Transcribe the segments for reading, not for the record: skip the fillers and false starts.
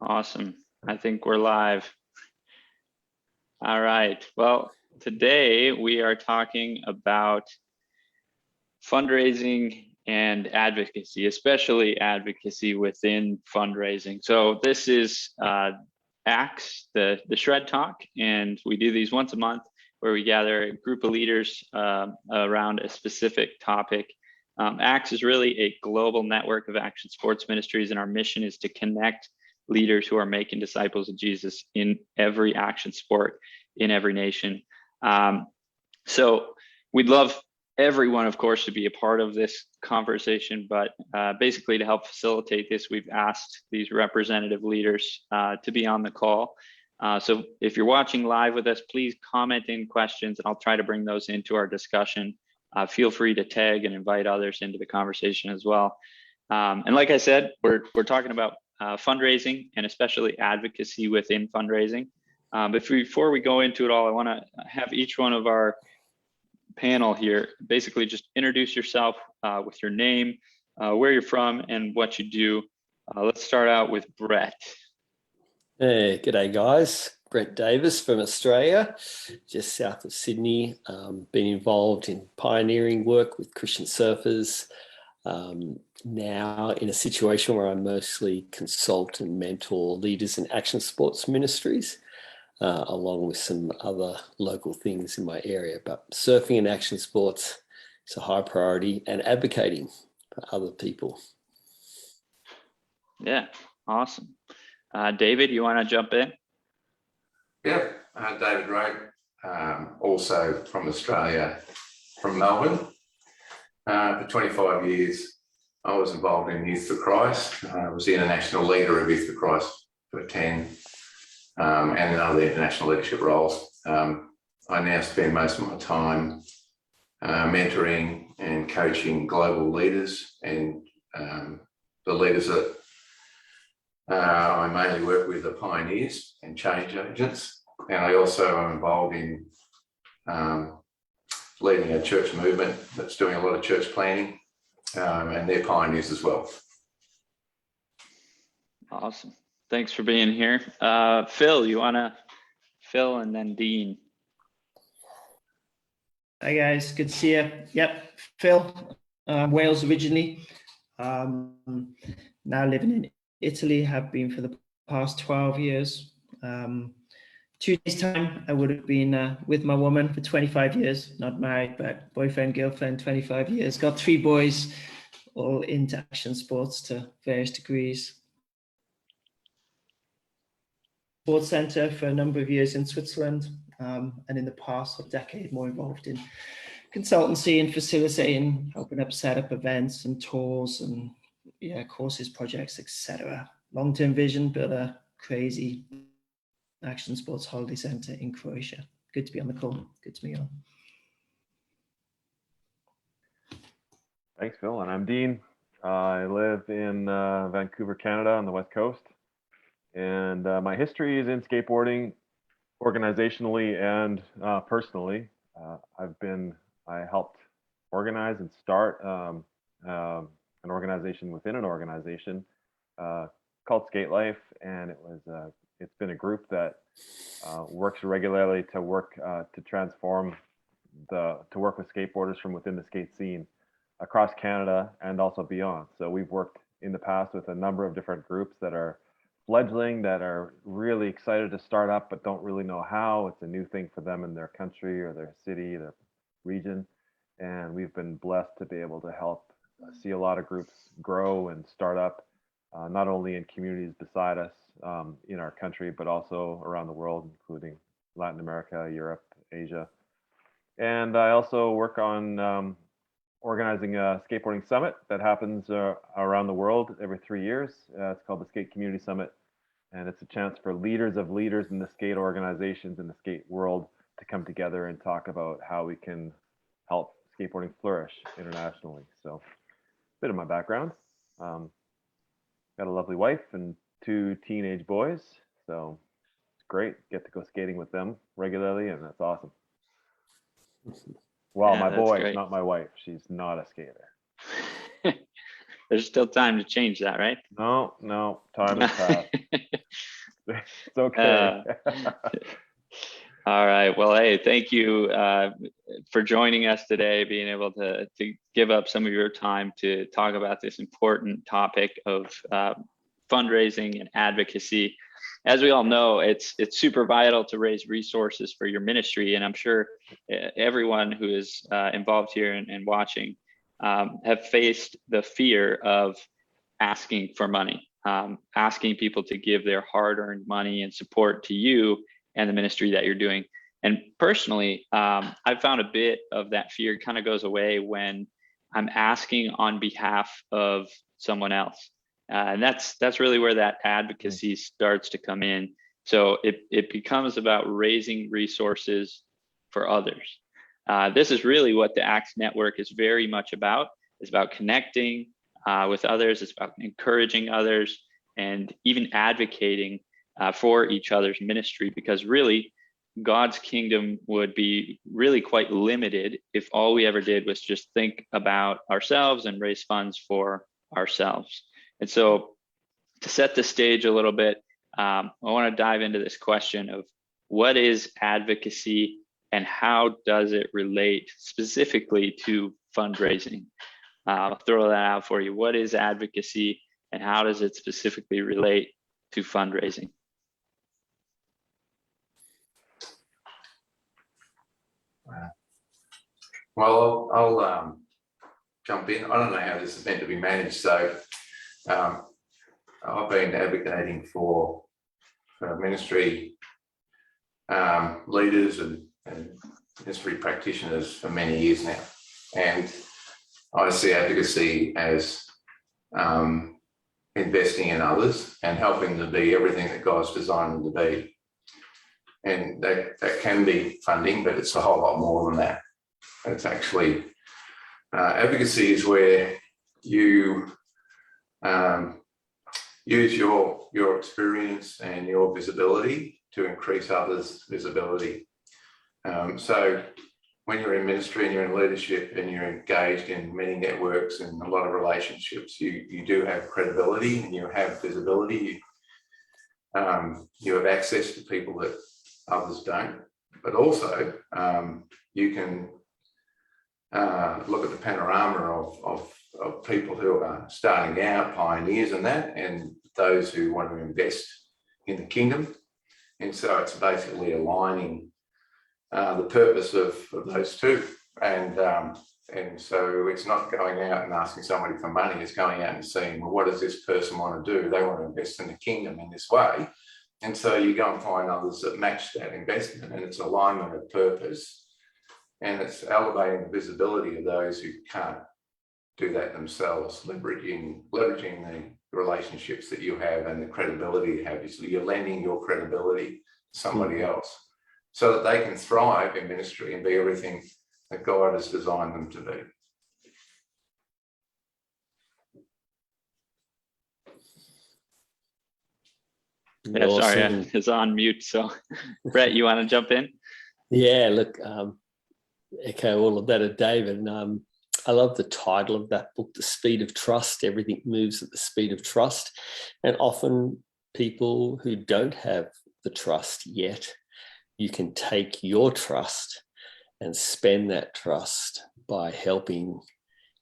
Awesome. I think we're live. All right. Well, today we are talking about fundraising and advocacy, especially advocacy within fundraising. So this is ACTS, the Shred Talk, and we do these once a month where we gather a group of leaders around a specific topic. ACTS is really a global network of action sports ministries, and our mission is to connect leaders who are making disciples of Jesus in every action sport in every nation. So we'd love everyone, of course, to be a part of this conversation, but basically to help facilitate this, we've asked these representative leaders to be on the call. So if you're watching live with us, please comment in questions and I'll try to bring those into our discussion. Feel free to tag and invite others into the conversation as well. And like I said, we're talking about fundraising and especially advocacy within fundraising. But before we go into it all, I want to have each one of our panel here basically just introduce yourself with your name, where you're from, and what you do. Let's start out with Brett. Hey, g'day guys. Brett Davis from Australia, just south of Sydney. Been involved in pioneering work with Christian surfers. Now in a situation where I mostly consult and mentor leaders in action sports ministries, along with some other local things in my area. But surfing and action sports is a high priority, and advocating for other people. Yeah, awesome. David, you want to jump in? Yeah, David Rowe, also from Australia, from Melbourne. For 25 years, I was involved in Youth for Christ. I was the international leader of Youth for Christ for 10, and in other international leadership roles. I now spend most of my time mentoring and coaching global leaders, and the leaders that I mainly work with are pioneers and change agents. And I also am involved in leading a church movement that's doing a lot of church planning, and they're pioneers as well. Awesome. Thanks for being here. Phil, Phil and then Dean. Hi guys, good to see you. Yep, Phil, Wales originally. Now living in Italy, have been for the past 12 years. 2 days time, I would have been with my woman for 25 years, not married, but boyfriend, girlfriend, 25 years. Got 3 boys, all into action sports to various degrees. Sports Center for a number of years in Switzerland, and in the past a decade more involved in consultancy and facilitating, helping set up events and tours and courses, projects, etc. Long-term vision, build a crazy action sports holiday center in Croatia. Good to be on the call. Good to meet you all. Thanks, Phil. And I'm Dean. I live in Vancouver, Canada on the West Coast. And my history is in skateboarding, organizationally and personally. I helped organize and start an organization within an organization called Skate Life, and it's been a group that works regularly to work with skateboarders from within the skate scene across Canada and also beyond. So we've worked in the past with a number of different groups that are fledgling, that are really excited to start up but don't really know how. It's a new thing for them in their country or their city, their region, and we've been blessed to be able to help see a lot of groups grow and start up, not only in communities beside us in our country, but also around the world, including Latin America, Europe, Asia. And I also work on organizing a skateboarding summit that happens around the world every 3 years. It's called the Skate Community Summit, and it's a chance for leaders of leaders in the skate organizations in the skate world to come together and talk about how we can help skateboarding flourish internationally. So a bit of my background. Got a lovely wife and 2 teenage boys, so it's great. Get to go skating with them regularly, and that's awesome. Well, my boy, great. Not my wife. She's not a skater. There's still time to change that, right? No, time has passed. It's okay. All right. Well, hey, thank you for joining us today, being able to give up some of your time to talk about this important topic of fundraising and advocacy. As we all know, it's super vital to raise resources for your ministry, and I'm sure everyone who is involved here and watching have faced the fear of asking for money, asking people to give their hard-earned money and support to you and the ministry that you're doing. And personally, I've found a bit of that fear kind of goes away when I'm asking on behalf of someone else. And that's really where that advocacy starts to come in. So it becomes about raising resources for others. This is really what the ACTS network is very much about. It's about connecting with others. It's about encouraging others and even advocating for each other's ministry, because really God's kingdom would be really quite limited if all we ever did was just think about ourselves and raise funds for ourselves. And so to set the stage a little bit, I want to dive into this question of what is advocacy and how does it relate specifically to fundraising? I'll throw that out for you. What is advocacy and how does it specifically relate to fundraising? Well, I'll jump in. I don't know how this is meant to be managed. So I've been advocating for ministry leaders and ministry practitioners for many years now. And I see advocacy as investing in others and helping them to be everything that God's designed them to be. And that can be funding, but it's a whole lot more than that. It's actually, advocacy is where you use your experience and your visibility to increase others' visibility. So when you're in ministry and you're in leadership and you're engaged in many networks and a lot of relationships, you do have credibility and you have visibility. You have access to people that others don't, but also you can look at the panorama of people who are starting out, pioneers in that, and those who want to invest in the kingdom. And so it's basically aligning the purpose of those two. And so it's not going out and asking somebody for money, it's going out and saying, well, what does this person want to do? They want to invest in the kingdom in this way. And so you go and find others that match that investment, and it's alignment of purpose. And it's elevating the visibility of those who can't do that themselves, leveraging the relationships that you have and the credibility you have. So you're lending your credibility to somebody else so that they can thrive in ministry and be everything that God has designed them to be. Yeah, Awesome. sorry, it's on mute. So Brett, you want to jump in? Yeah, look, echo all of that of David. I love the title of that book, The Speed of Trust. Everything moves at the speed of trust. And often people who don't have the trust yet, you can take your trust and spend that trust by helping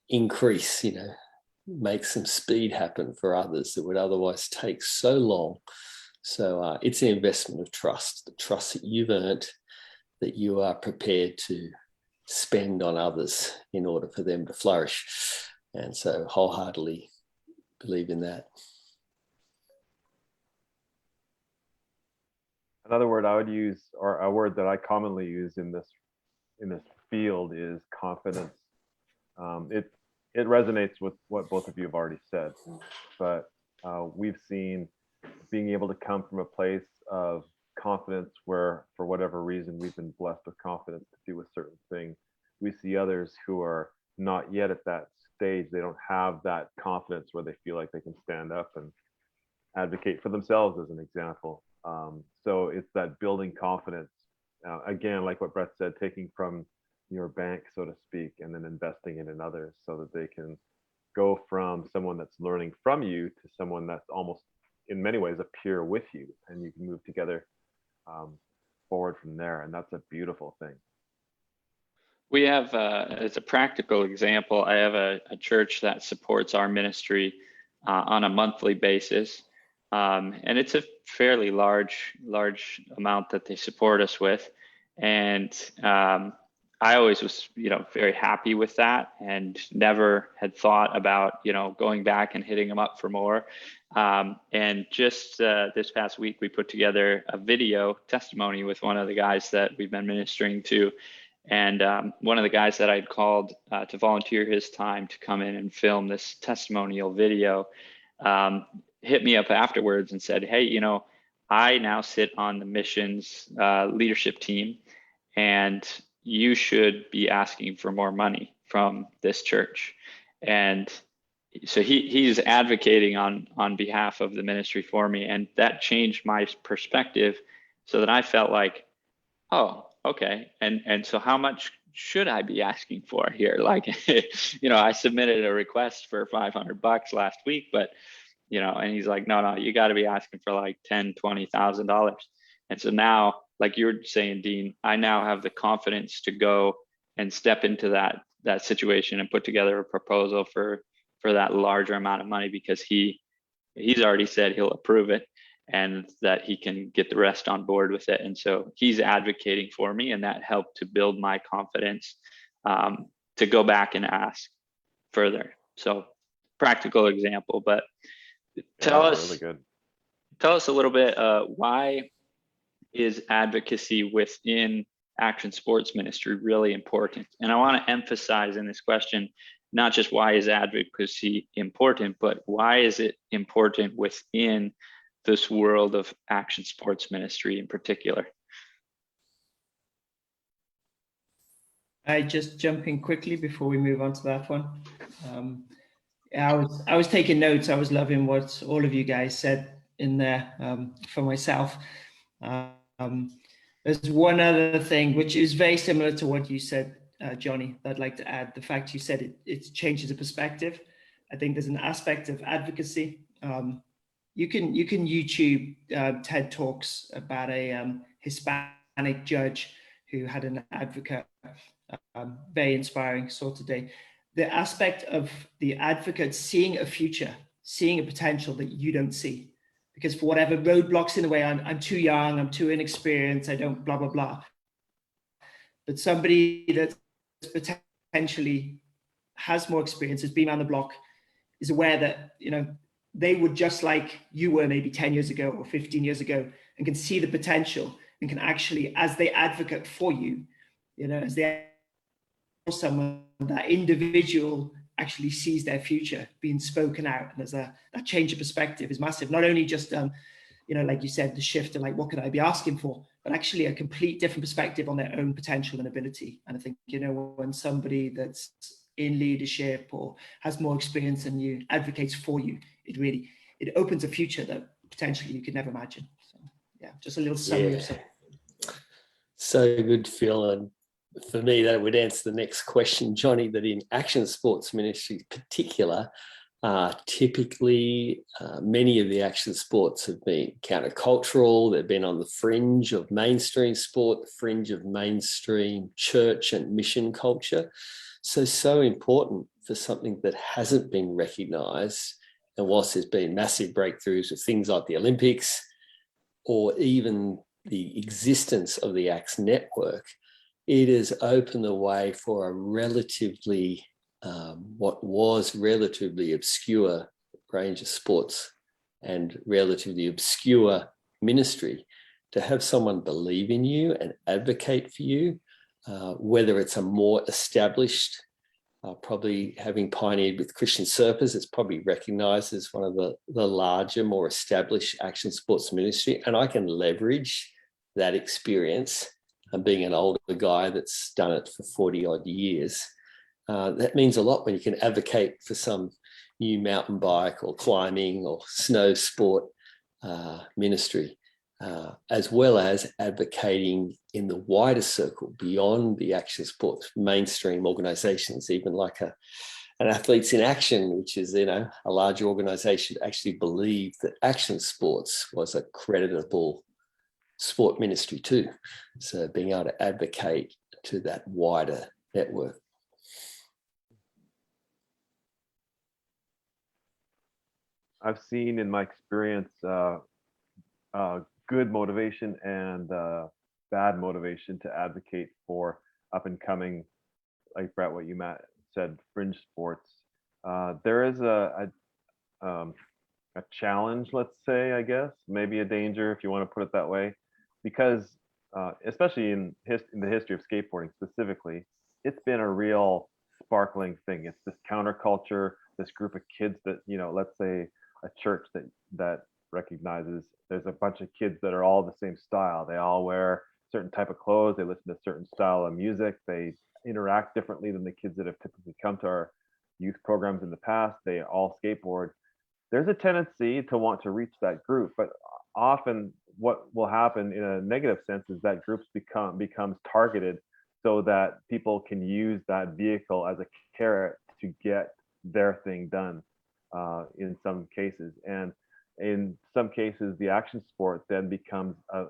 increase, make some speed happen for others that would otherwise take so long. So it's an investment of trust, the trust that you've earned, that you are prepared to spend on others in order for them to flourish. And so wholeheartedly believe in that. Another word I would use, or a word that I commonly use in this field, is confidence. It resonates with what both of you have already said, but we've seen being able to come from a place of confidence where, for whatever reason, we've been blessed with confidence to do a certain thing. We see others who are not yet at that stage. They don't have that confidence where they feel like they can stand up and advocate for themselves, as an example. So it's that building confidence. Again, like what Brett said, taking from your bank, so to speak, and then investing it in others so that they can go from someone that's learning from you to someone that's almost in many ways appear with you, and you can move together forward from there. And that's a beautiful thing. We have, as a practical example, I have a church that supports our ministry on a monthly basis. And it's a fairly large amount that they support us with. And I always was, very happy with that, and never had thought about, going back and hitting them up for more. And just this past week, we put together a video testimony with one of the guys that we've been ministering to. And one of the guys that I'd called to volunteer his time to come in and film this testimonial video hit me up afterwards and said, hey, I now sit on the missions leadership team, and you should be asking for more money from this church. And so he's advocating on behalf of the ministry for me. And that changed my perspective, so that I felt like, oh, okay. And so how much should I be asking for here? Like, I submitted a request for $500 last week, but, and he's like, no, you got to be asking for like $10,000, $20,000. And so now, like you were saying, Dean, I now have the confidence to go and step into that situation and put together a proposal for that larger amount of money, because he's already said he'll approve it, and that he can get the rest on board with it. And so he's advocating for me, and that helped to build my confidence to go back and ask further. So practical example, but tell us a little bit, why is advocacy within Action Sports Ministry really important? And I want to emphasize in this question, not just why is advocacy important, but why is it important within this world of Action Sports Ministry in particular? I just jump in quickly before we move on to that one. I was taking notes. I was loving what all of you guys said in there for myself. There's one other thing which is very similar to what you said, Johnny, that I'd like to add. The fact you said it changes the perspective. I think there's an aspect of advocacy. You can YouTube TED Talks about a Hispanic judge who had an advocate, very inspiring, saw today. The aspect of the advocate seeing a future, seeing a potential that you don't see, because for whatever roadblocks in the way, I'm too young, I'm too inexperienced, I don't blah, blah, blah. But somebody that potentially has more experience, has been on the block, is aware that, they would just like you were maybe 10 years ago or 15 years ago, and can see the potential, and can actually, as they advocate for you, as they someone, that individual actually sees their future being spoken out. And there's that change of perspective is massive. Not only just, like you said, the shift to like, what could I be asking for, but actually a complete different perspective on their own potential and ability. And I think, when somebody that's in leadership or has more experience than you advocates for you, it opens a future that potentially you could never imagine. So yeah, just a little summary of something. So good, Phil. And for me, that would answer the next question, Johnny, that in Action Sports Ministry in particular, typically many of the action sports have been countercultural. They've been on the fringe of mainstream sport, the fringe of mainstream church and mission culture. So important for something that hasn't been recognised. And whilst there's been massive breakthroughs with things like the Olympics, or even the existence of the ACTS network, it has opened the way for a relatively, what was relatively obscure range of sports and relatively obscure ministry to have someone believe in you and advocate for you, whether it's a more established, probably having pioneered with Christian Surfers, it's probably recognised as one of the larger, more established action sports ministry. And I can leverage that experience, and being an older guy that's done it for 40 odd years. That means a lot when you can advocate for some new mountain bike or climbing or snow sport ministry, as well as advocating in the wider circle beyond the action sports mainstream organisations, even like and Athletes in Action, which is, a large organization, actually believed that action sports was a creditable sport ministry too. So being able to advocate to that wider network. I've seen in my experience good motivation and bad motivation to advocate for up and coming, like Brett, what you said, fringe sports. There is a challenge, let's say, I guess, maybe a danger if you want to put it that way, because especially in the history of skateboarding specifically, it's been a real sparkling thing. It's this counterculture, this group of kids that, let's say a church that recognizes there's a bunch of kids that are all the same style. They all wear certain type of clothes. They listen to certain style of music. They interact differently than the kids that have typically come to our youth programs in the past. They all skateboard. There's a tendency to want to reach that group, but often what will happen in a negative sense is that groups becomes targeted so that people can use that vehicle as a carrot to get their thing done in some cases. And in some cases, the action sport then becomes a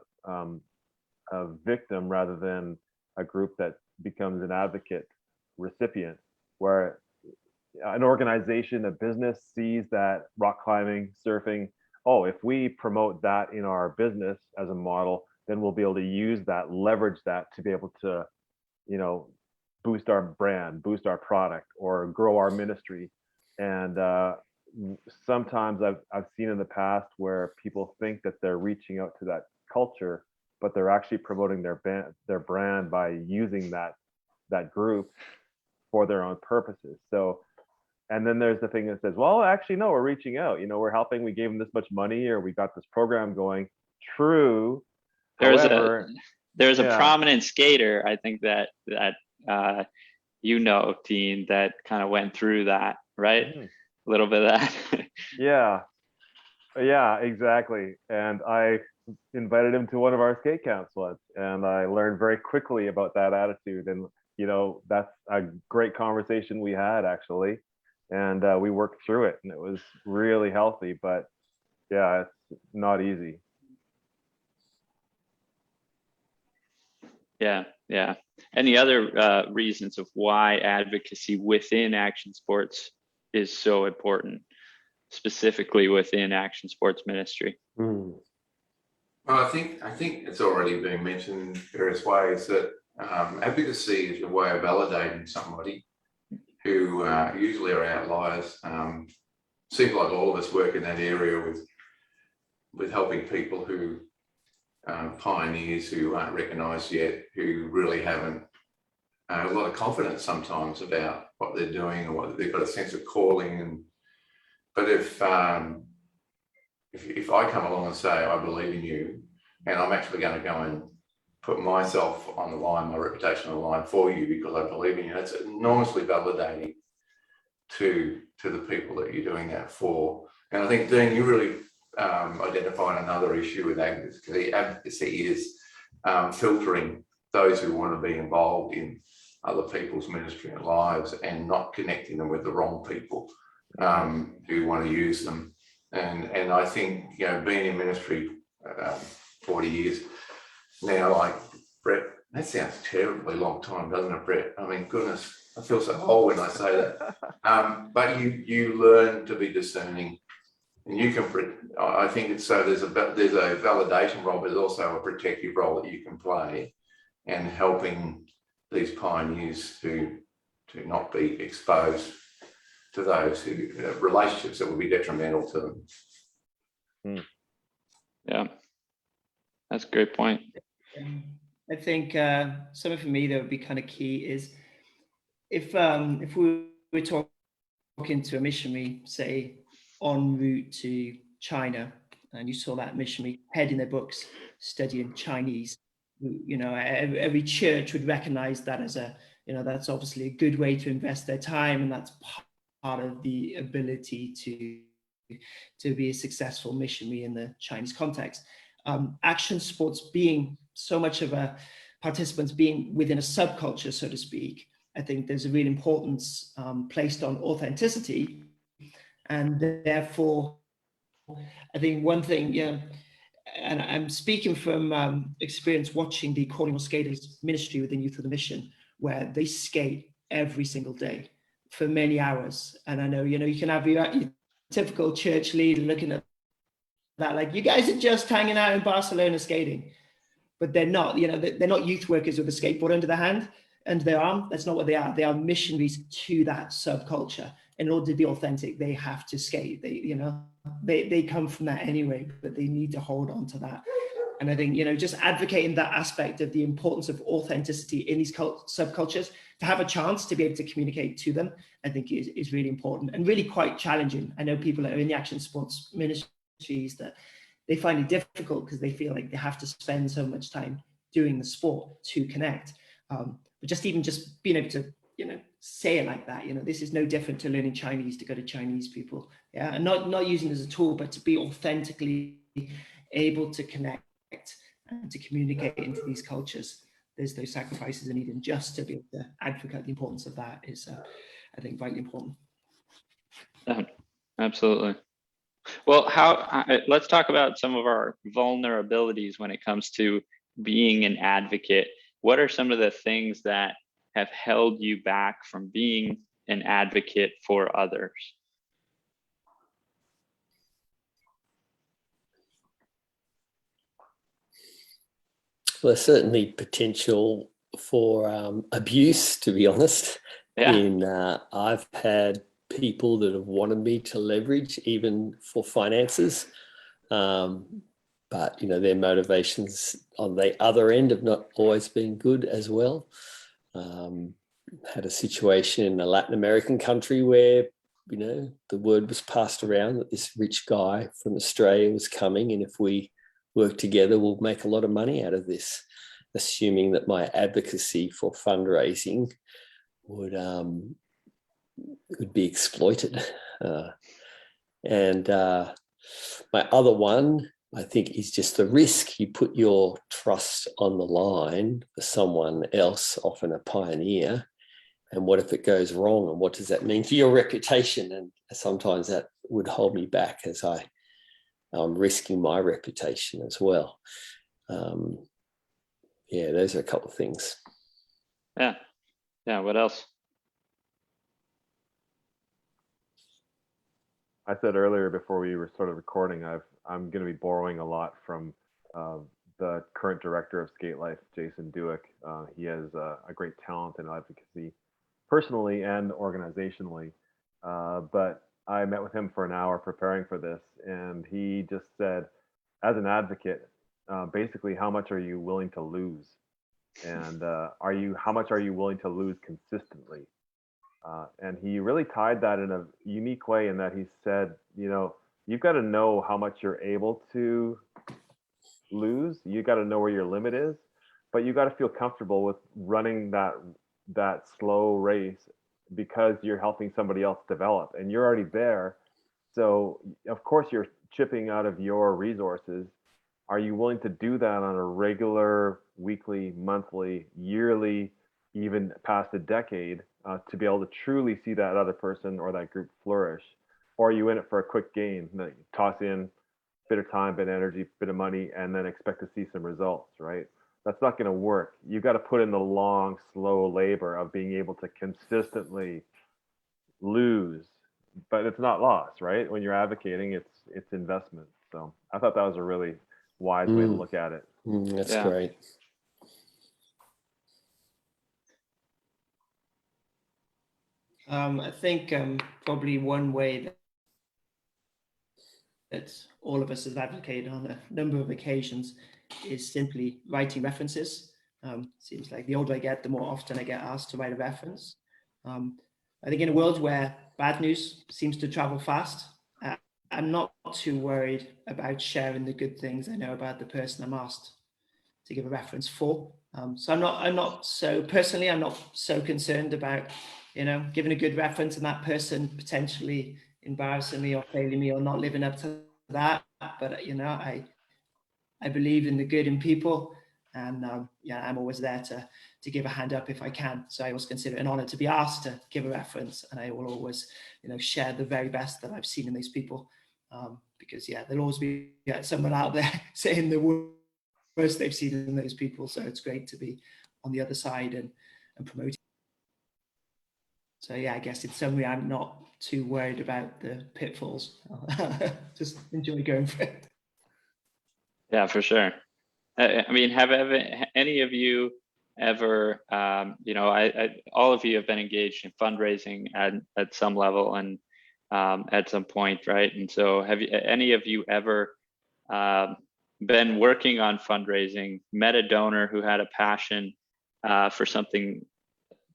victim rather than a group that becomes an advocate recipient, where an organization, a business sees that rock climbing, surfing, oh, if we promote that in our business as a model, then we'll be able to use that, leverage that to be able to, boost our brand, boost our product, or grow our ministry. And sometimes I've seen in the past where people think that they're reaching out to that culture, but they're actually promoting their brand by using that group for their own purposes. So, and then there's the thing that says, well, actually, no, we're reaching out. We're helping. We gave them this much money, or we got this program going. True. However, there's a prominent skater, I think that Teen, that kind of went through that, right? A little bit of that. Yeah, exactly. And I invited him to one of our skate camps once, and I learned very quickly about that attitude. And that's a great conversation we had, actually. And we worked through it, and it was really healthy. But yeah, it's not easy. Yeah. Any other reasons of why advocacy within action sports is so important, specifically within action sports ministry? Well, I think it's already been mentioned in various ways that advocacy is a way of validating somebody who usually are outliers. Seems like all of us work in that area with helping people who pioneers who aren't recognised yet, who really haven't a lot of confidence sometimes about what they're doing, or what they've got a sense of calling. But if I come along and say, I believe in you, and I'm actually going to go and put myself on the line, my reputation on the line for you because I believe in you, that's enormously validating to the people that you're doing that for. And I think, Dean, you really identified another issue with advocacy. Advocacy is filtering those who want to be involved in other people's ministry and lives, and not connecting them with the wrong people who want to use them. And I think, being in ministry 40 years now, like Brett, that sounds terribly long time, doesn't it, Brett? I mean, goodness, I feel so old when I say that. But you learn to be discerning, and you can. I think it's so. There's a validation role, but there's also a protective role that you can play, and helping these pioneers to not be exposed to those relationships that would be detrimental to them. Yeah, that's a great point. I think something for me that would be kind of key is if we were talking to a missionary, say en route to China, and you saw that missionary head in their books studying Chinese, every church would recognize that as that's obviously a good way to invest their time, and that's part of the ability to be a successful missionary in the Chinese context. Action sports being so much of a participants being within a subculture, so to speak, I think there's a real importance placed on authenticity, and therefore, I think one thing, and I'm speaking from experience watching the Cornwall Skaters ministry within Youth of the Mission, where they skate every single day for many hours. And I know, you can have your typical church leader looking at that, like, you guys are just hanging out in Barcelona skating, but they're not, they're not youth workers with a skateboard under their hand and their arm. That's not what they are. They are missionaries to that subculture. In order to be authentic, they have to skate. They come from that anyway, but they need to hold on to that. And I think, just advocating that aspect of the importance of authenticity in these subcultures, to have a chance to be able to communicate to them, I think is really important and really quite challenging. I know people that are in the action sports ministries that they find it difficult because they feel like they have to spend so much time doing the sport to connect. But just being able to, say it like that, this is no different to learning Chinese to go to Chinese people. Yeah. And not using it as a tool, but to be authentically able to connect and to communicate into these cultures. There's those sacrifices are needed, just to be able to advocate the importance of that is, I think, vitally important. Absolutely. Well, let's talk about some of our vulnerabilities when it comes to being an advocate. What are some of the things that have held you back from being an advocate for others? Well, there's certainly potential for abuse, to be honest. Yeah. I've had people that have wanted me to leverage even for finances, but their motivations on the other end have not always been good as well. Had a situation in a Latin American country where the word was passed around that this rich guy from Australia was coming, and if we work together, we'll make a lot of money out of this, assuming that my advocacy for fundraising would be exploited. And my other one, I think, is just the risk. You put your trust on the line for someone else, often a pioneer, and what if it goes wrong, and what does that mean for your reputation? And sometimes that would hold me back as I'm risking my reputation as well. Those are a couple of things. Yeah. What else? I said earlier before we were sort of recording, I'm going to be borrowing a lot from the current director of Skate Life, Jason Dewick. He has a great talent in advocacy, personally and organizationally. But I met with him for an hour preparing for this, and he just said, as an advocate, basically, how much are you willing to lose? And how much are you willing to lose consistently? And he really tied that in a unique way, in that he said, you've got to know how much you're able to lose. You got to know where your limit is, but you got to feel comfortable with running that slow race, because you're helping somebody else develop and you're already there. So of course you're chipping out of your resources. Are you willing to do that on a regular, weekly, monthly, yearly, even past a decade, to be able to truly see that other person or that group flourish? Or are you in it for a quick gain? Toss in a bit of time, bit of energy, bit of money, and then expect to see some results, right? That's not going to work. You've got to put in the long, slow labor of being able to consistently lose, but it's not loss, right? When you're advocating, it's investment. So I thought that was a really wise way to look at it. That's great. I think probably one way that all of us have advocated on a number of occasions is simply writing references. Seems like the older I get, the more often I get asked to write a reference. I think in a world where bad news seems to travel fast, I'm not too worried about sharing the good things I know about the person I'm asked to give a reference for. So I'm not so concerned about, giving a good reference and that person potentially embarrassing me or failing me or not living up to that. But I believe in the good in people, and I'm always there to give a hand up if I can. So I always consider it an honor to be asked to give a reference, and I will always, share the very best that I've seen in these people, because there'll always be someone out there saying the worst they've seen in those people. So it's great to be on the other side and promoting. So I guess in summary, I'm not too worried about the pitfalls. Just enjoy going for it. Yeah, for sure. I mean, have any of you ever, all of you have been engaged in fundraising at some level and at some point, right? And so have any of you ever been working on fundraising, met a donor who had a passion for something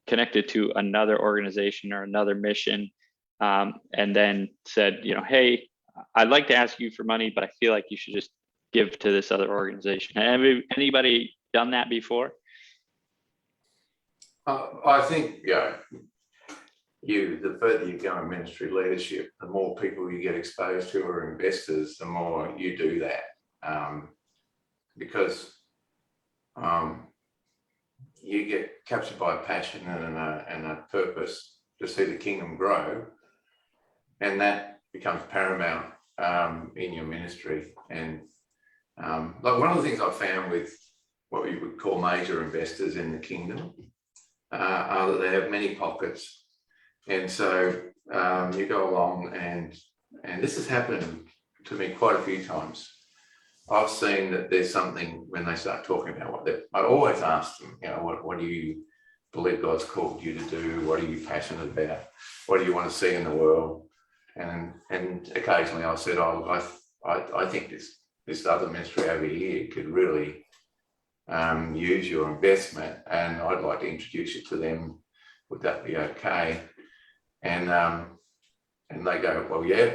connected to another organization or another mission, and then said, hey, I'd like to ask you for money, but I feel like you should just give to this other organization? Have anybody done that before? I think, the further you go in ministry leadership, the more people you get exposed to or investors, the more you do that. Because you get captured by a passion and a purpose to see the kingdom grow, and that becomes paramount in your ministry. And like one of the things I found with what we would call major investors in the kingdom are that they have many pockets. And so you go along and this has happened to me quite a few times. I've seen that there's something when they start talking about I always ask them, what do you believe God's called you to do? What are you passionate about? What do you want to see in the world? And occasionally I said, I think this other ministry over here could really use your investment, and I'd like to introduce you to them. Would that be okay? And they go, well, yeah.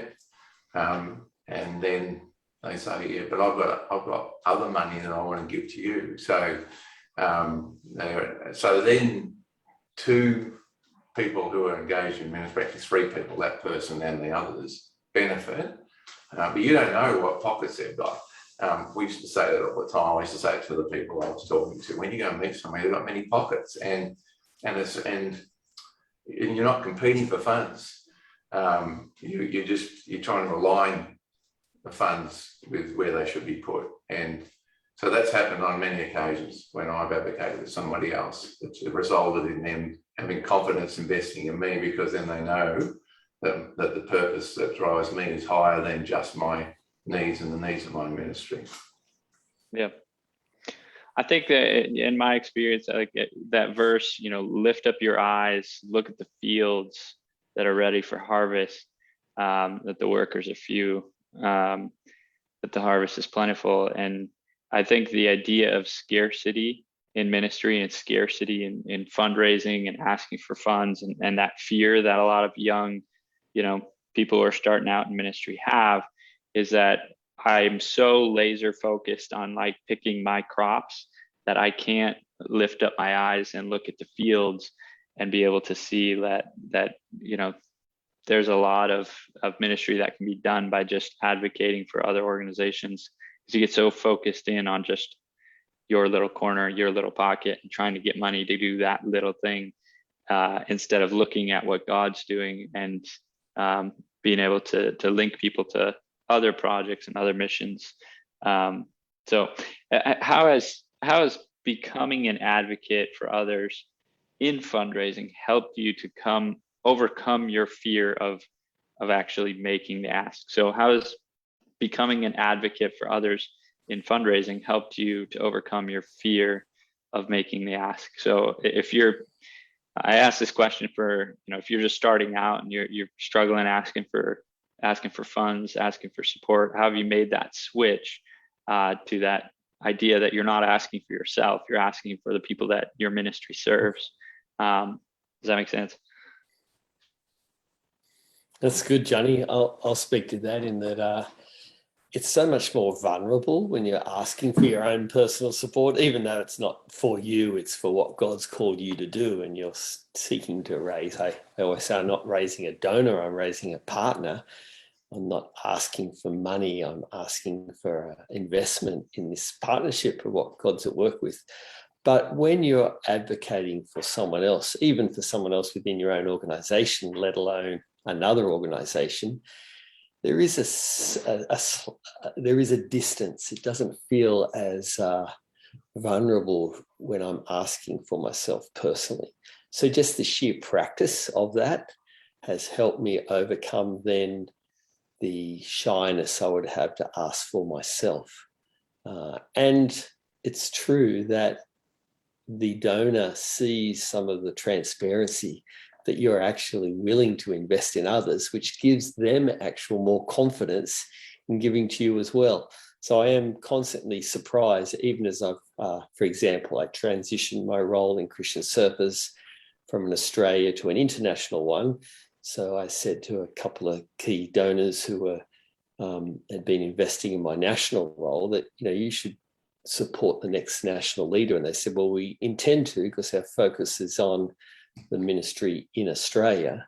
And then they say, yeah, but I've got other money that I want to give to you. So then two people who are engaged in ministry, actually three people, that person and the others, benefit. But you don't know what pockets they've got. We used to say that all the time. I used to say it to the people I was talking to. When you go and meet somebody, they've got many pockets, and you're not competing for funds. You're trying to align the funds with where they should be put, and so that's happened on many occasions when I've advocated with somebody else. It's resulted in them having confidence investing in me, because then they know that the purpose that drives me is higher than just my needs and the needs of my ministry. Yeah, I think that in my experience, like that verse, lift up your eyes, look at the fields that are ready for harvest, that the workers are few, that the harvest is plentiful. And I think the idea of scarcity in ministry and scarcity in fundraising and asking for funds, and that fear that a lot of young, people who are starting out in ministry have, is that I'm so laser focused on like picking my crops that I can't lift up my eyes and look at the fields and be able to see that there's a lot of ministry that can be done by just advocating for other organizations, because you get so focused in on just your little corner, your little pocket, and trying to get money to do that little thing, instead of looking at what God's doing and being able to link people to other projects and other missions. So how has becoming an advocate for others in fundraising helped you to overcome your fear of actually making the ask? So how has becoming an advocate for others in fundraising helped you to overcome your fear of making the ask? So I asked this question for, if you're just starting out and you're struggling asking for funds, asking for support, how have you made that switch to that idea that you're not asking for yourself, you're asking for the people that your ministry serves? Does that make sense? That's good, Johnny. I'll speak to that in that it's so much more vulnerable when you're asking for your own personal support, even though it's not for you, it's for what God's called you to do, and you're seeking to raise. I always say I'm not raising a donor, I'm raising a partner. I'm not asking for money, I'm asking for investment in this partnership of what God's at work with. But when you're advocating for someone else, even for someone else within your own organization, let alone another organization, there is a distance. It doesn't feel as vulnerable when I'm asking for myself personally. So just the sheer practice of that has helped me overcome then the shyness I would have to ask for myself. And it's true that the donor sees some of the transparency that you're actually willing to invest in others, which gives them actual more confidence in giving to you as well. So I am constantly surprised, even as I've, for example, I transitioned my role in Christian Surfers from an Australia to an international one. So I said to a couple of key donors who were had been investing in my national role that, you should support the next national leader. And they said, well, we intend to, because our focus is on the ministry in Australia.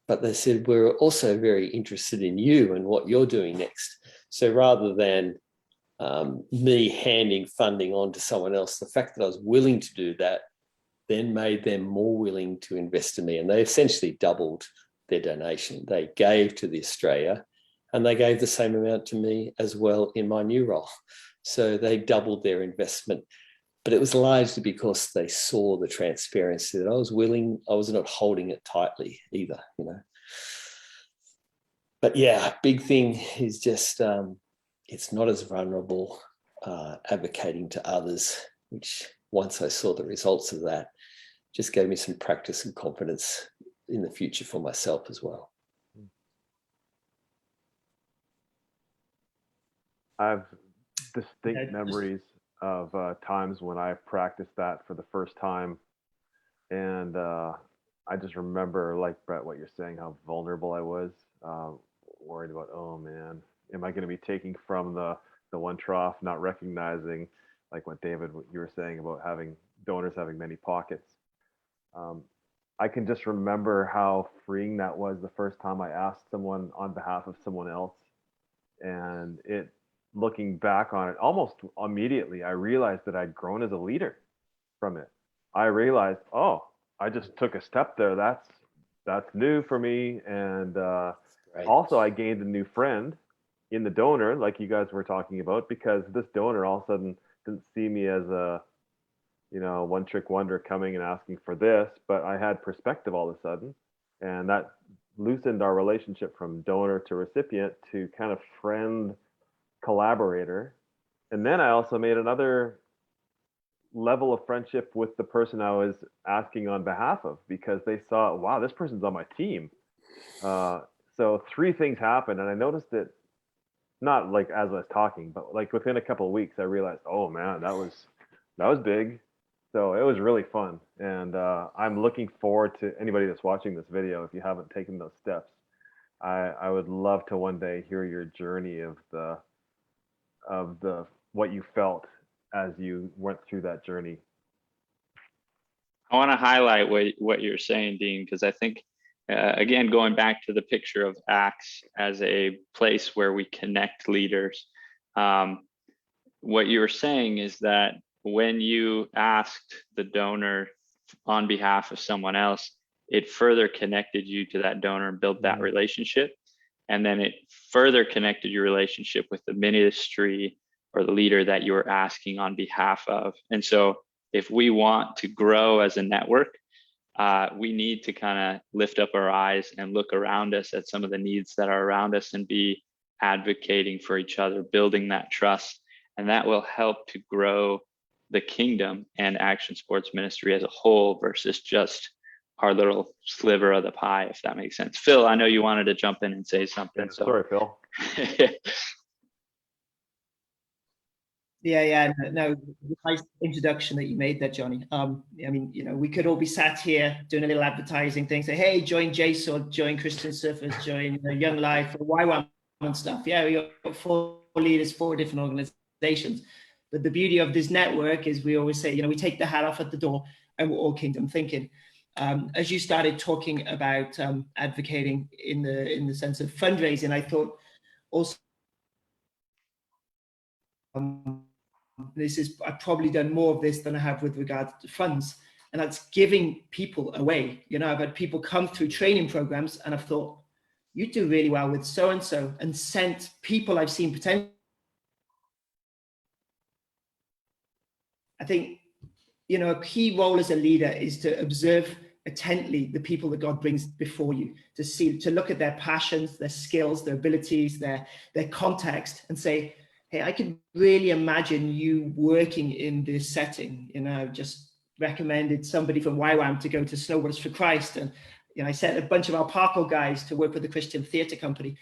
But they said, we're also very interested in you and what you're doing next. So rather than me handing funding on to someone else, the fact that I was willing to do that then made them more willing to invest in me. And they essentially doubled their donation. They gave to the Australia and they gave the same amount to me as well in my new role. So they doubled their investment. But it was largely because they saw the transparency that I was willing. I was not holding it tightly either, But yeah, big thing is just it's not as vulnerable advocating to others, which once I saw the results of that, just gave me some practice and confidence in the future for myself as well. I have distinct memories of times when I practiced that for the first time. And I just remember, like Brett, what you're saying, how vulnerable I was, worried about, oh man, am I going to be taking from the one trough, not recognizing, like what David, what you were saying about having donors having many pockets. I can just remember how freeing that was the first time I asked someone on behalf of someone else. And looking back on it, almost immediately, I realized that I'd grown as a leader from it. I realized, oh, I just took a step there. That's new for me. And also I gained a new friend in the donor, like you guys were talking about, because this donor all of a sudden didn't see me as a, one trick wonder coming and asking for this, but I had perspective all of a sudden. And that loosened our relationship from donor to recipient to kind of friend collaborator. And then I also made another level of friendship with the person I was asking on behalf of, because they saw, wow, this person's on my team. So three things happened, and I noticed it not like as I was talking, but like within a couple of weeks, I realized, oh man, that was big. So it was really fun, and I'm looking forward to anybody that's watching this video. If you haven't taken those steps, I would love to one day hear your journey of the what you felt as you went through that journey. I want to highlight what you're saying, Dean, because I think, again, going back to the picture of ACTS as a place where we connect leaders, what you were saying is that when you asked the donor on behalf of someone else, it further connected you to that donor and built that relationship. And then it further connected your relationship with the ministry or the leader that you were asking on behalf of. And so if we want to grow as a network, we need to kind of lift up our eyes and look around us at some of the needs that are around us and be advocating for each other, building that trust. And that will help to grow the kingdom and Action Sports Ministry as a whole versus just our little sliver of the pie, if that makes sense. Phil, I know you wanted to jump in and say something. Yeah, so. Sorry, Phil. Yeah, no, nice introduction that you made there, Johnny. I mean, we could all be sat here doing a little advertising thing, say, hey, join Jace or join Christian Surfers, join Young Life or YWAM and stuff. Yeah, we got 4 leaders, 4 different organizations. But the beauty of this network is we always say, we take the hat off at the door and we're all kingdom thinking. As you started talking about advocating in the sense of fundraising, I thought also I've probably done more of this than I have with regard to funds, and that's giving people away. You know, I've had people come through training programs and I've thought, you do really well with so-and-so, and sent people I've seen potential. I think, you know, a key role as a leader is to observe attentively the people that God brings before you, to look at their passions, their skills, their abilities, their context, and say, hey, I can really imagine you working in this setting. You know, I've just recommended somebody from YWAM to go to Snowboarders for Christ. And, you know, I sent a bunch of our parkour guys to work with the Christian theatre company.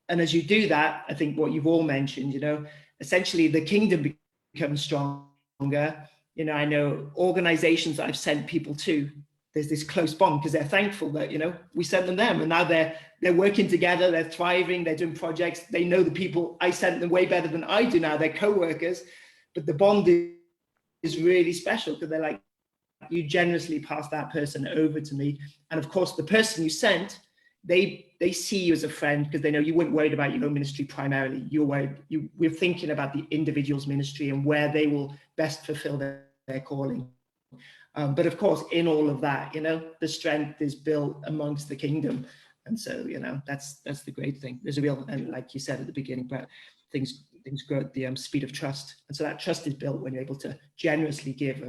And as you do that, I think what you've all mentioned, you know, essentially the kingdom becomes stronger. You know, I know organizations I've sent people to, there's this close bond because they're thankful that, you know, we sent them and now they're working together, they're thriving, they're doing projects. They know the people I sent them way better than I do now, they're co-workers, but the bond is really special because they're like, you generously pass that person over to me. And of course, the person you sent, they see you as a friend because they know you weren't worried about your own ministry primarily. We're thinking about the individual's ministry and where they will best fulfill their calling. But of course, in all of that, you know, the strength is built amongst the kingdom. And so, you know, that's the great thing. There's a real, and like you said at the beginning, but things grow at the speed of trust. And so that trust is built when you're able to generously give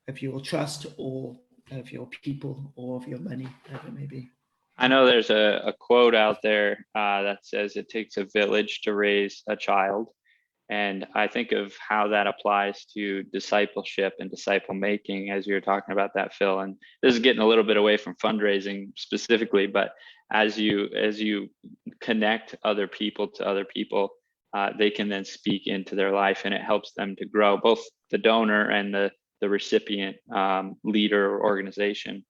of your trust or of your people or of your money, whatever it may be. I know there's a quote out there that says it takes a village to raise a child. And I think of how that applies to discipleship and disciple making, as you were talking about that, Phil. And this is getting a little bit away from fundraising specifically, but as you connect other people to other people, they can then speak into their life, and it helps them to grow, both the donor and the recipient leader or organization.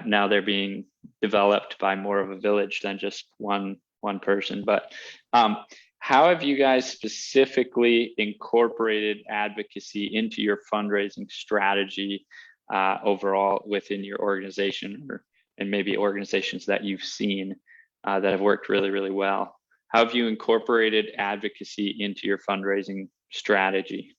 Now they're being developed by more of a village than just one person. But how have you guys specifically incorporated advocacy into your fundraising strategy overall within your organization, and maybe organizations that you've seen that have worked really, really well? How have you incorporated advocacy into your fundraising strategy?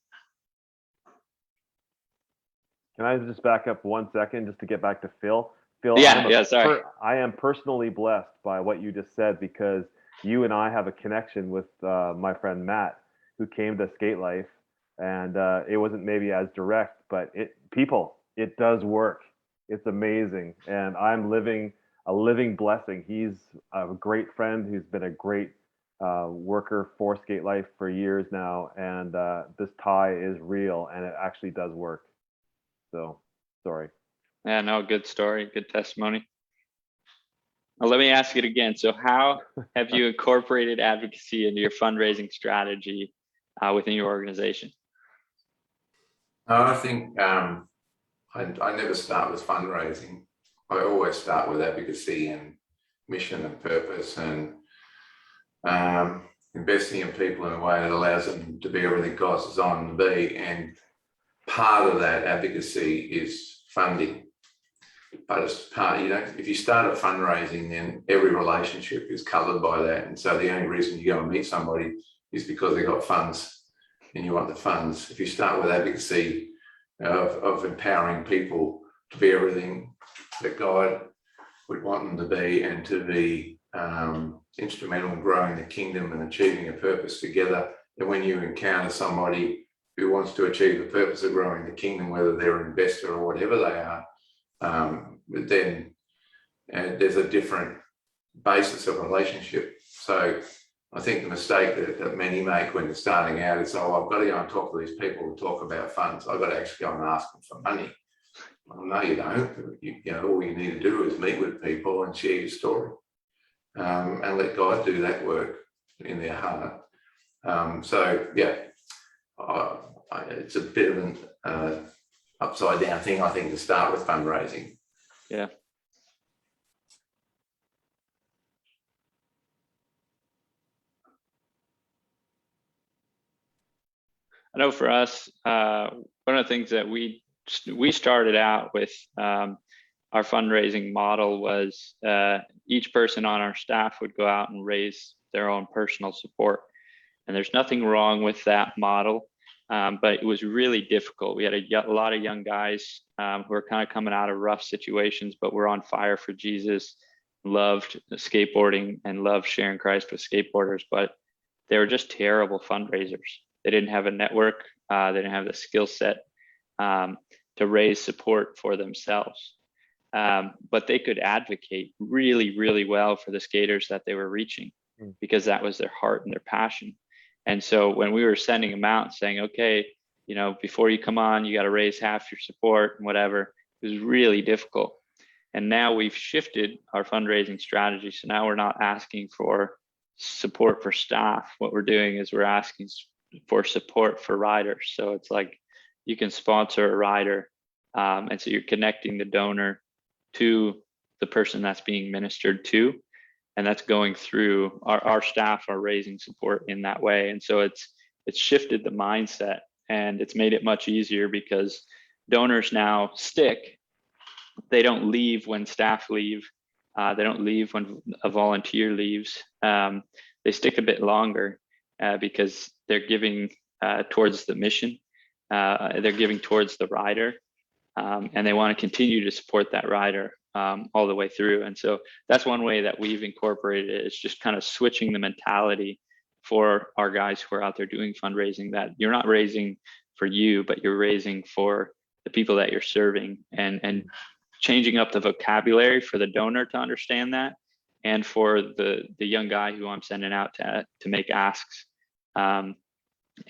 Can I just back up 1 second just to get back to Phil? Phil, sorry. I am personally blessed by what you just said, because you and I have a connection with my friend Matt, who came to Skate Life, and it wasn't maybe as direct, but it does work. It's amazing, and I'm living a living blessing. He's a great friend who's been a great worker for Skate Life for years now, and this tie is real, and it actually does work. So, sorry. Yeah, no, good story, good testimony. Well, let me ask it again. So how have you incorporated advocacy into your fundraising strategy within your organization? I think I never start with fundraising. I always start with advocacy and mission and purpose, and investing in people in a way that allows them to be everything God's designed them to be. And part of that advocacy is funding. But it's part, you know, if you start at fundraising, then every relationship is covered by that. And so the only reason you go and meet somebody is because they got funds and you want the funds. If you start with advocacy of empowering people to be everything that God would want them to be, and to be instrumental in growing the kingdom and achieving a purpose together, then when you encounter somebody who wants to achieve the purpose of growing the kingdom, whether they're an investor or whatever they are, then there's a different basis of relationship. So I think the mistake that many make when they're starting out is, oh, I've got to go and talk to these people and talk about funds. I've got to actually go and ask them for money. Well, no, you don't. You know, all you need to do is meet with people and share your story, and let God do that work in their heart. So yeah, it's a bit of an upside down thing, I think, to start with fundraising. Yeah. I know for us, one of the things that we started out with our fundraising model was each person on our staff would go out and raise their own personal support. And there's nothing wrong with that model. But it was really difficult. We had a lot of young guys who were kind of coming out of rough situations, but were on fire for Jesus, loved skateboarding and loved sharing Christ with skateboarders, but they were just terrible fundraisers. They didn't have a network. They didn't have the skill set to raise support for themselves. But they could advocate really, really well for the skaters that they were reaching, because that was their heart and their passion. And so when we were sending them out saying, okay, you know, before you come on, you got to raise half your support and whatever, it was really difficult. And now we've shifted our fundraising strategy. So now we're not asking for support for staff. What we're doing is we're asking for support for riders. So it's like you can sponsor a rider. And so you're connecting the donor to the person that's being ministered to. And that's going through our staff are raising support in that way. And so it's shifted the mindset, and it's made it much easier because donors now stick. They don't leave when staff leave. They don't leave when a volunteer leaves. They stick a bit longer because they're giving towards the mission. They're giving towards the rider, and they want to continue to support that rider all the way through. And so that's one way that we've incorporated it, is just kind of switching the mentality for our guys who are out there doing fundraising, that you're not raising for you, but you're raising for the people that you're serving, and changing up the vocabulary for the donor to understand that, and for the young guy who I'm sending out to make asks, and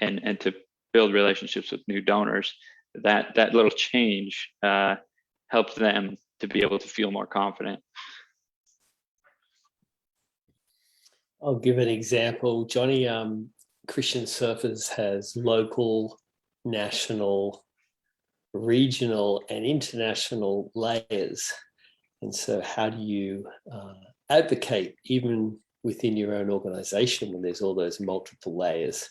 to build relationships with new donors. That little change helps them to be able to feel more confident. I'll give an example, Johnny. Christian Surfers has local, national, regional, and international layers. And so how do you advocate even within your own organization when there's all those multiple layers?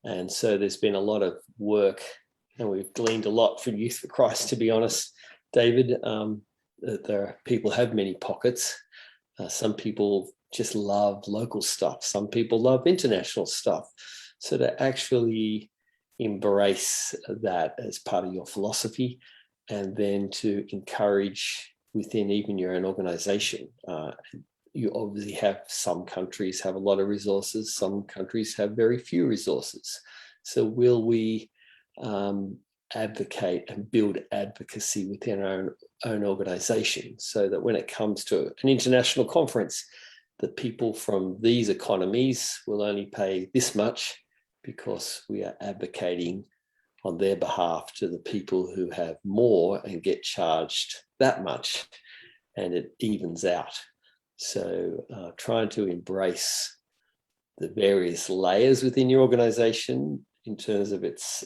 And so there's been a lot of work, and we've gleaned a lot from Youth for Christ, to be honest, David. People have many pockets. Some people just love local stuff. Some people love international stuff. So to actually embrace that as part of your philosophy, and then to encourage within even your own organization. You obviously have, some countries have a lot of resources, some countries have very few resources. So will we advocate and build advocacy within our own organization, so that when it comes to an international conference, the people from these economies will only pay this much because we are advocating on their behalf to the people who have more and get charged that much, and it evens out. So trying to embrace the various layers within your organization in terms of its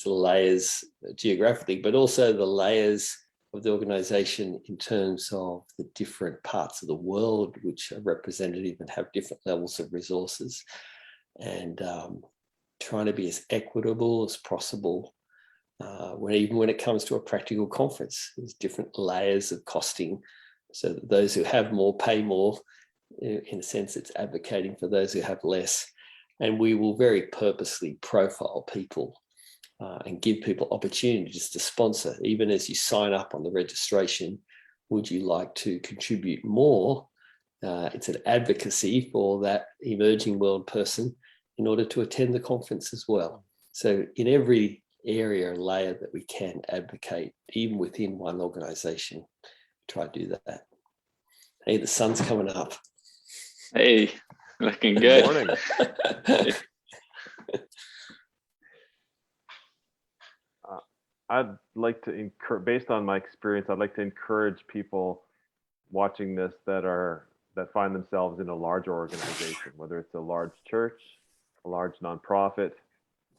layers geographically, but also the layers of the organization in terms of the different parts of the world which are representative and have different levels of resources, and trying to be as equitable as possible. Even when it comes to a practical conference, there's different layers of costing, so that those who have more pay more. In a sense, it's advocating for those who have less. And we will very purposely profile people and give people opportunities to sponsor. Even as you sign up on the registration, would you like to contribute more? It's an advocacy for that emerging world person in order to attend the conference as well. So in every area and layer that we can advocate, even within one organization, try to do that. Hey, the sun's coming up. Hey, looking good. Morning. I'd like to encourage, based on my experience, I'd like to encourage people watching this that find themselves in a larger organization, whether it's a large church, a large nonprofit,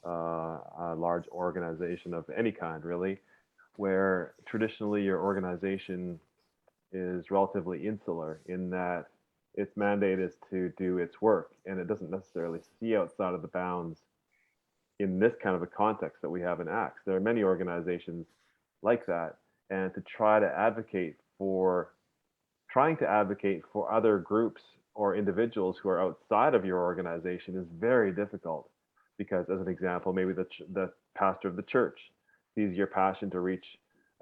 a large organization of any kind, really, where traditionally your organization is relatively insular in that its mandate is to do its work, and it doesn't necessarily see outside of the bounds in this kind of a context that we have in Acts. There are many organizations like that, and to trying to advocate for other groups or individuals who are outside of your organization is very difficult, because, as an example, maybe the pastor of the church sees your passion to reach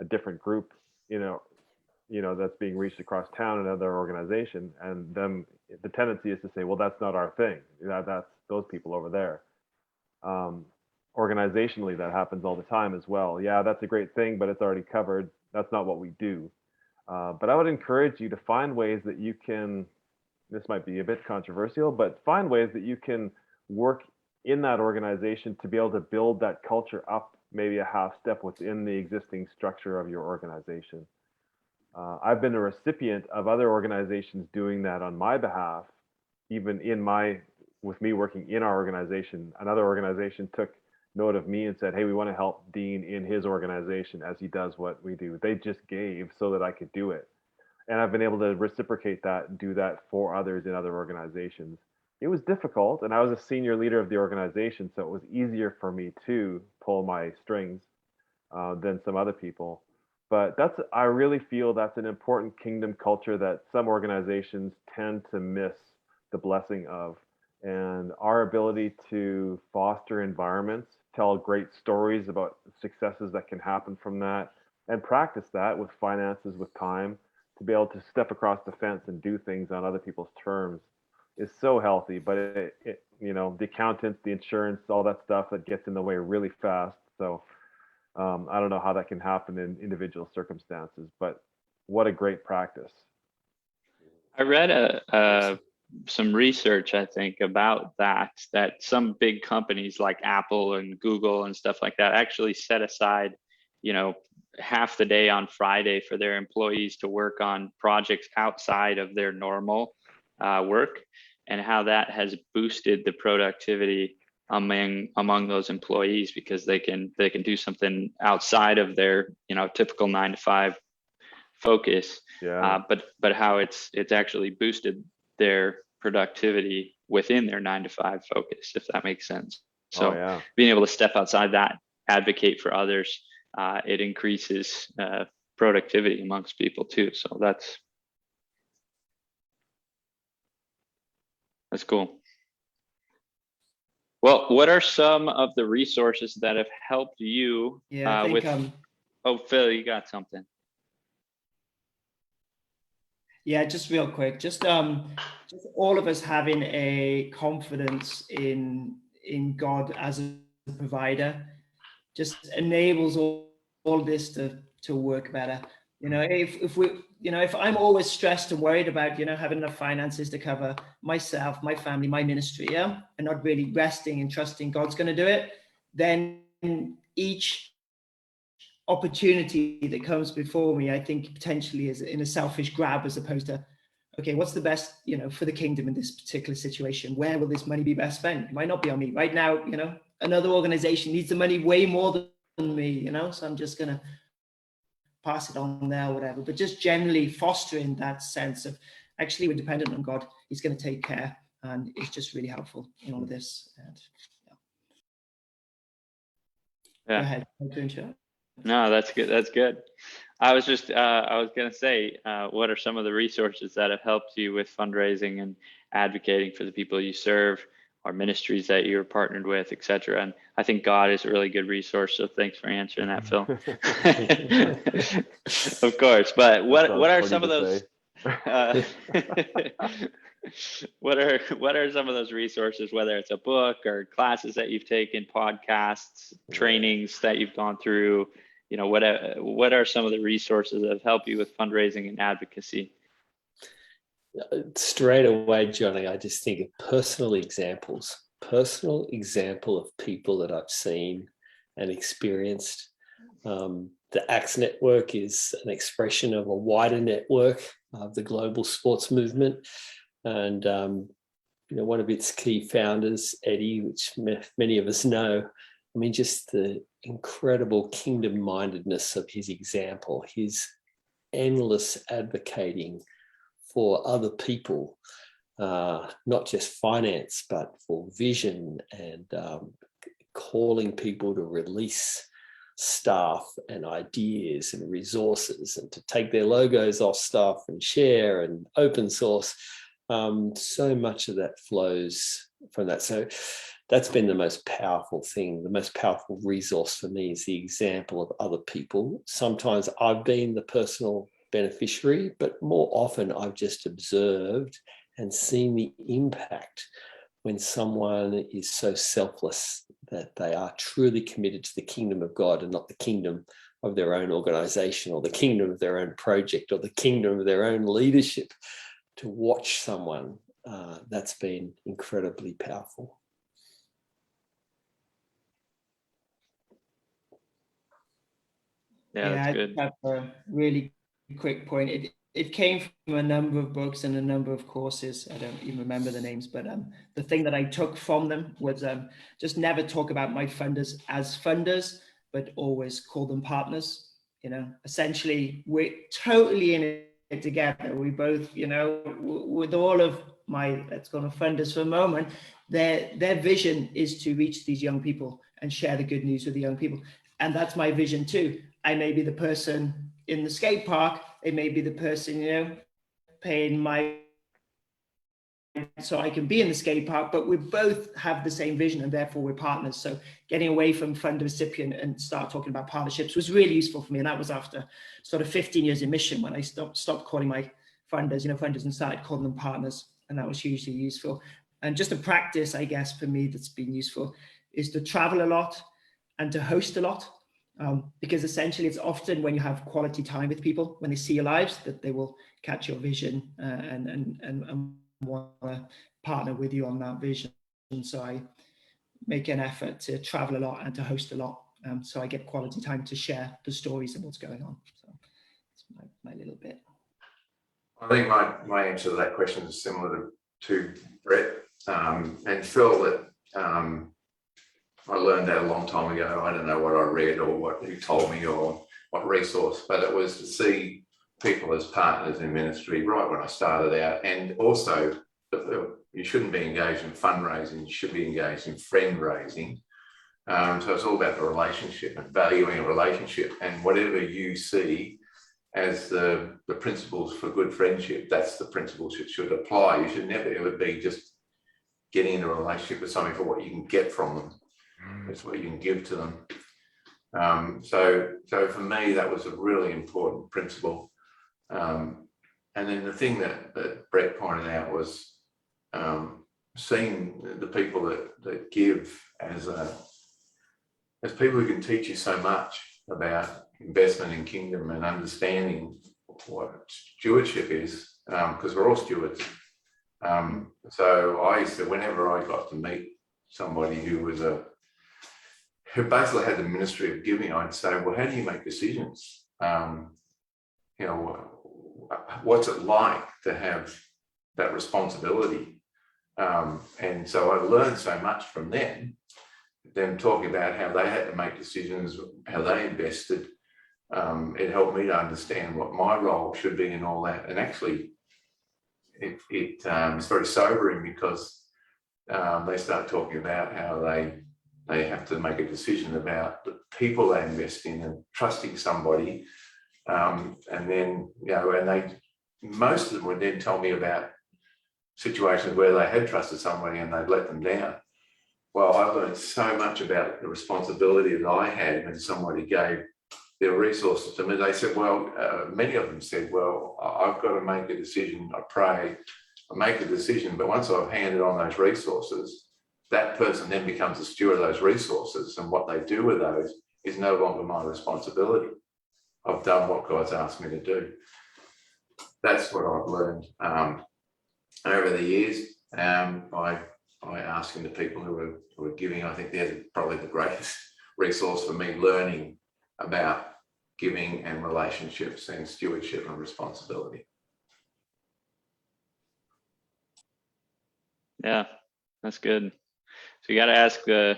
a different group, that's being reached across town in another organization, and then the tendency is to say, well, that's not our thing. That's those people over there. Organizationally, that happens all the time as well. Yeah, that's a great thing, but it's already covered. That's not what we do. But I would encourage you to find ways that you can, this might be a bit controversial, but find ways that you can work in that organization to be able to build that culture up maybe a half step within the existing structure of your organization. I've been a recipient of other organizations doing that on my behalf, even with me working in our organization. Another organization took note of me and said, hey, we want to help Dean in his organization as he does what we do. They just gave so that I could do it. And I've been able to reciprocate that and do that for others in other organizations. It was difficult, and I was a senior leader of the organization, so it was easier for me to pull my strings than some other people. But I really feel that's an important kingdom culture that some organizations tend to miss the blessing of. And our ability to foster environments, tell great stories about successes that can happen from that, and practice that with finances, with time, to be able to step across the fence and do things on other people's terms is so healthy. But the accountants, the insurance, all that stuff that gets in the way really fast. So I don't know how that can happen in individual circumstances, but what a great practice. I read some research, I think, about that some big companies like Apple and Google and stuff like that actually set aside, half the day on Friday for their employees to work on projects outside of their normal work, and how that has boosted the productivity among those employees, because they can do something outside of their typical 9 to 5 focus. Yeah. But how it's actually boosted their productivity within their 9 to 5 focus, if that makes sense. So being able to step outside that, advocate for others, it increases productivity amongst people too. So that's cool. Well, what are some of the resources that have helped you? Yeah, I think, oh, Phil, you got something. Yeah, just real quick, just all of us having a confidence in God as a provider just enables all this to work better. If I'm always stressed and worried about having enough finances to cover myself, my family, my ministry, and not really resting and trusting God's going to do it, then each opportunity that comes before me, I think potentially is in a selfish grab, as opposed to, okay, what's the best, for the kingdom in this particular situation? Where will this money be best spent? It might not be on me right now. Another organization needs the money way more than me, so I'm just going to pass it on there or whatever. But just generally fostering that sense of, actually, we're dependent on God. He's going to take care. And it's just really helpful in all of this. And, Go ahead. No, that's good. That's good. I was going to say, what are some of the resources that have helped you with fundraising and advocating for the people you serve, or ministries that you're partnered with, et cetera? And I think God is a really good resource. So thanks for answering that, Phil. Of course. But what are some of those? What are some of those resources, whether it's a book or classes that you've taken, podcasts, trainings that you've gone through? What are some of the resources that have helped you with fundraising and advocacy? Straight away, Johnny, I just think of personal example of people that I've seen and experienced. The ACTS network is an expression of a wider network of the global sports movement. And, one of its key founders, Eddie, which many of us know, just the incredible kingdom-mindedness of his example, his endless advocating for other people, not just finance, but for vision, and calling people to release staff and ideas and resources, and to take their logos off stuff and share and open source. So much of that flows from that. So that's been the most powerful thing. The most powerful resource for me is the example of other people. Sometimes I've been the personal beneficiary, but more often I've just observed and seen the impact when someone is so selfless that they are truly committed to the kingdom of God and not the kingdom of their own organization or the kingdom of their own project or the kingdom of their own leadership. To watch someone, that's been incredibly powerful. Yeah, that's good. That's a really quick point. It came from a number of books and a number of courses. I don't even remember the names, but the thing that I took from them was just never talk about my funders as funders, but always call them partners. You know, essentially, we're totally in it together. We both, you know, with all of my, let's call them funders for a moment, their vision is to reach these young people and share the good news with the young people. And that's my vision too. I may be the person in the skate park. It may be the person, you know, paying my so I can be in the skate park, but we both have the same vision and therefore we're partners. So getting away from fund recipient and start talking about partnerships was really useful for me. And that was after sort of 15 years in mission when I stopped calling my funders, you know, funders and started calling them partners. And that was hugely useful. And just a practice, I guess, for me that's been useful is to travel a lot and to host a lot. Because essentially it's often when you have quality time with people, when they see your lives, that they will catch your vision and want to partner with you on that vision. And so I make an effort to travel a lot and to host a lot. So I get quality time to share the stories and what's going on. So it's my little bit. I think my answer to that question is similar to Brett and Phil, that I learned that a long time ago. I don't know what I read or what he told me or what resource, but it was to see people as partners in ministry right when I started out. And also, you shouldn't be engaged in fundraising, you should be engaged in friend raising. So it's all about the relationship and valuing a relationship, and whatever you see as the principles for good friendship, that's the principles that should apply. You should never ever be just getting in a relationship with somebody for what you can get from them. It's what you can give to them. So for me, that was a really important principle. And then the thing that Brett pointed out was seeing the people that give as people who can teach you so much about investment in kingdom and understanding what stewardship is, because we're all stewards. So I used to, whenever I got to meet somebody who basically had the ministry of giving, I'd say, well, how do you make decisions? You know, what's it like to have that responsibility? And so I learned so much from them talking about how they had to make decisions, how they invested. It helped me to understand what my role should be in all that. And actually, it's very sobering, because they start talking about how they have to make a decision about the people they invest in and trusting somebody. And then, you know, and most of them would then tell me about situations where they had trusted somebody and they'd let them down. Well, I learned so much about the responsibility that I had when somebody gave their resources to me. They said, well, many of them said, well, I've got to make a decision. I pray, I make a decision, but once I've handed on those resources, that person then becomes a steward of those resources, and what they do with those is no longer my responsibility. I've done what God's asked me to do. That's what I've learned over the years by asking the people who are giving. I think they're probably the greatest resource for me, learning about giving and relationships and stewardship and responsibility. Yeah, that's good. So you got to ask the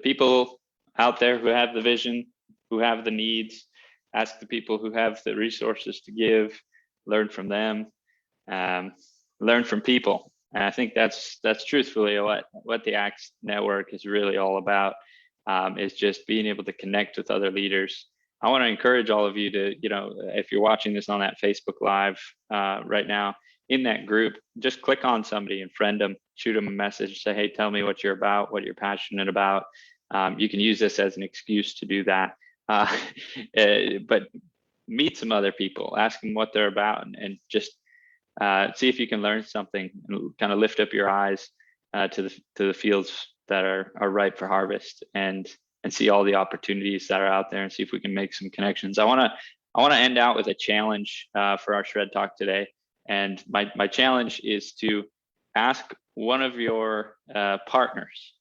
people out there who have the vision, who have the needs, ask the people who have the resources to give, learn from them, learn from people. And I think that's truthfully what the ACTS network is really all about, is just being able to connect with other leaders. I want to encourage all of you to, you know, if you're watching this on that Facebook Live right now, in that group, just click on somebody and friend them. shoot them a message, say, hey, tell me what you're about, what you're passionate about. You can use this as an excuse to do that. But meet some other people, ask them what they're about, and just see if you can learn something and kind of lift up your eyes to the fields that are ripe for harvest, and see all the opportunities that are out there, and see if we can make some connections. I want to end out with a challenge for our Shred Talk today. And my challenge is to ask one of your partners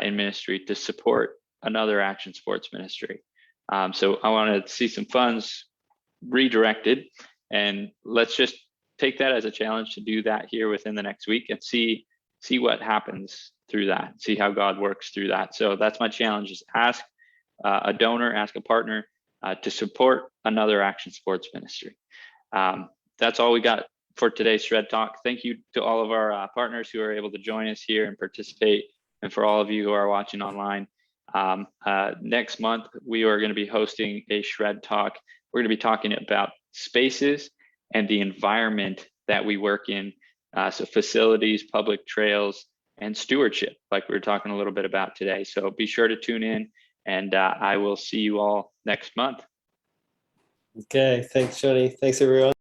in ministry to support another action sports ministry. So I want to see some funds redirected, and let's just take that as a challenge to do that here within the next week, and see what happens through that, see how God works through that. So that's my challenge, is ask a donor, ask a partner to support another action sports ministry. That's all we got for today's Shred Talk. Thank you to all of our partners who are able to join us here and participate, and for all of you who are watching online. Next month, we are going to be hosting a Shred Talk. We're going to be talking about spaces and the environment that we work in. So facilities, public trails, and stewardship, like we were talking a little bit about today. So be sure to tune in, and I will see you all next month. Okay, thanks, Johnny. Thanks, everyone.